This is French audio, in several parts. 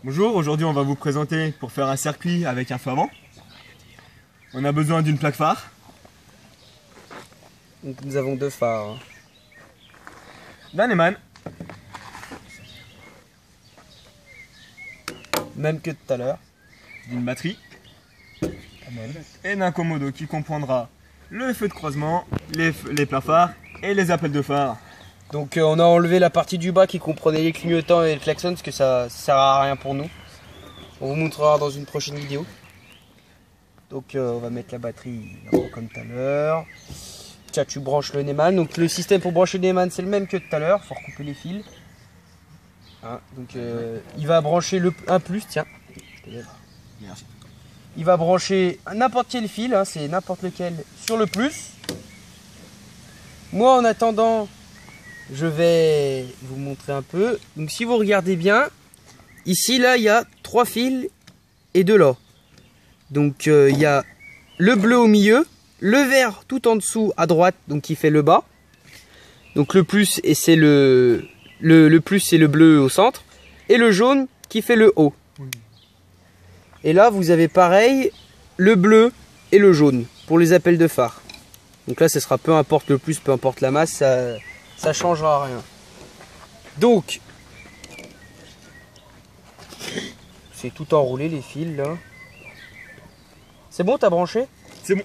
Bonjour, aujourd'hui on va vous présenter pour faire un circuit avec un feu avant. On a besoin d'une plaque phare. Donc nous avons deux phares. D'un aimant. Même que tout à l'heure. D'une batterie. Et d'un commodo qui comprendra le feu de croisement, les pleins phares et les appels de phare. Donc on a enlevé la partie du bas qui comprenait les clignotants et le klaxon parce que ça sert à rien pour nous. On vous montrera dans une prochaine vidéo. Donc on va mettre la batterie comme tout à l'heure. Tiens, tu branches le Neumann. Donc le système pour brancher le Neumann c'est le même que tout à l'heure. Il faut recouper les fils. Hein, donc il va brancher un plus, tiens. Merci. Il va brancher n'importe quel fil, hein, c'est n'importe lequel sur le plus. Moi en attendant, je vais vous montrer un peu. Donc si vous regardez bien, ici là il y a 3 fils et 2 là. Donc il y a le bleu au milieu, le vert tout en dessous à droite, donc qui fait le bas. Donc le plus et c'est le plus c'est le bleu au centre et le jaune qui fait le haut. Et là vous avez pareil le bleu et le jaune pour les appels de phare. Donc là ce sera peu importe le plus, peu importe la masse, ça changera rien. Donc c'est tout enroulé les fils là. C'est bon, t'as branché? C'est bon.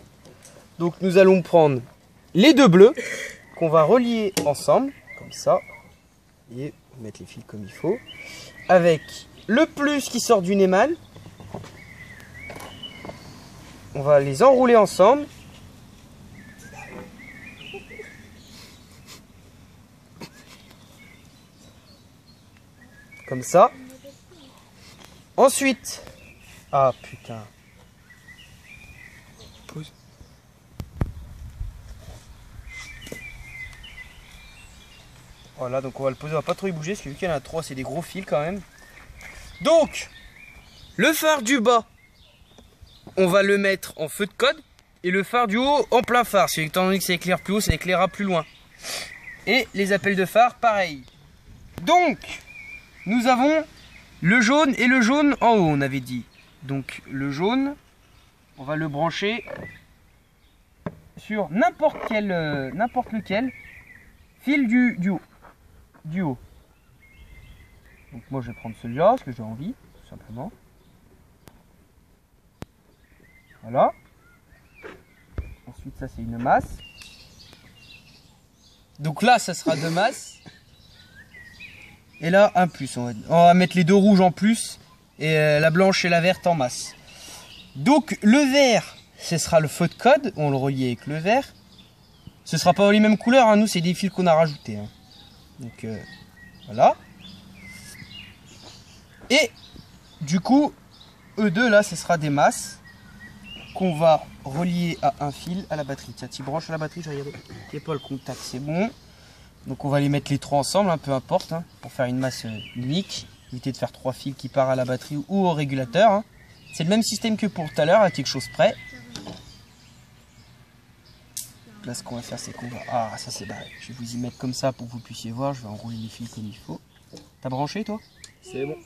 Donc nous allons prendre les deux bleus qu'on va relier ensemble comme ça et mettre les fils comme il faut avec le plus qui sort du Neumann. On va les enrouler ensemble. Comme ça. Ensuite. Ah putain. Pause. Voilà, donc on va le poser, on va pas trop y bouger parce que vu qu'il y en a 3, c'est des gros fils quand même. Donc, le phare du bas, on va le mettre en feu de code et le phare du haut en plein phare. Parce que étant donné que ça éclaire plus haut, ça éclairera plus loin. Et les appels de phare, pareil. Donc, nous avons le jaune et le jaune en haut, on avait dit. Donc, le jaune, on va le brancher sur n'importe lequel fil du haut. Donc moi je vais prendre celui-là parce que j'ai envie, tout simplement. Voilà. Ensuite ça c'est une masse. Donc là ça sera 2 masses. Et là un plus. On va mettre les deux rouges en plus et la blanche et la verte en masse. Donc le vert, ce sera le feu de code. On le relie avec le vert. Ce sera pas les mêmes couleurs, hein. Nous c'est des fils qu'on a rajoutés. Hein. Donc voilà. Et du coup, eux deux là, ce sera des masses qu'on va relier à un fil à la batterie. Tiens, tu branches à la batterie, je regarde. Il n'y a pas le contact, c'est bon. Donc on va les mettre les 3 ensemble, hein, peu importe, hein, pour faire une masse unique. Éviter de faire 3 fils qui partent à la batterie ou au régulateur. Hein. C'est le même système que pour tout à l'heure, à quelque chose près. Là ce qu'on va faire c'est qu'on va... Ah ça c'est barré. Je vais vous y mettre comme ça pour que vous puissiez voir. Je vais enrouler les fils comme il faut. T'as branché toi? C'est bon.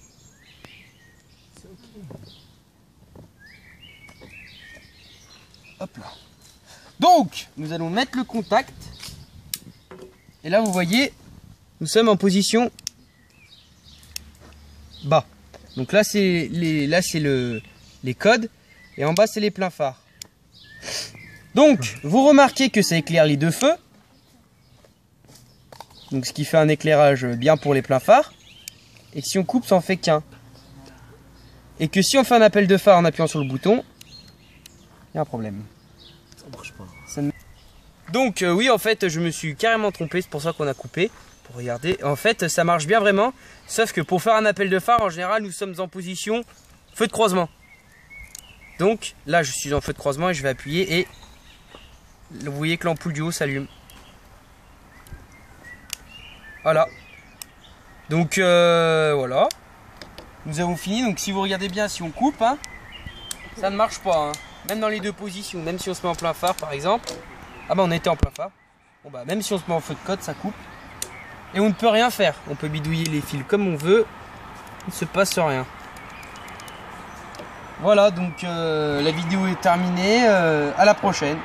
Hop là. Donc nous allons mettre le contact. Et là vous voyez, nous sommes en position bas. Donc là c'est les codes. Et en bas c'est les pleins phares. Donc, vous remarquez que ça éclaire les deux feux. Donc, ce qui fait un éclairage bien pour les pleins phares. Et que si on coupe, ça en fait qu'un. Et que si on fait un appel de phare en appuyant sur le bouton, il y a un problème. Ça marche pas. Donc, oui, en fait, je me suis carrément trompé. C'est pour ça qu'on a coupé. Pour regarder. En fait, ça marche bien vraiment. Sauf que pour faire un appel de phare, en général, nous sommes en position feu de croisement. Donc, là, je suis en feu de croisement et je vais appuyer et... Vous voyez que l'ampoule du haut s'allume. Voilà. Donc voilà. Nous avons fini. Donc si vous regardez bien, si on coupe, hein, ça ne marche pas. Hein. Même dans les deux positions. Même si on se met en plein phare par exemple. Ah bah on était en plein phare. Bon bah même si on se met en feu de code, ça coupe. Et on ne peut rien faire. On peut bidouiller les fils comme on veut. Il ne se passe rien. Voilà, donc la vidéo est terminée. À la prochaine.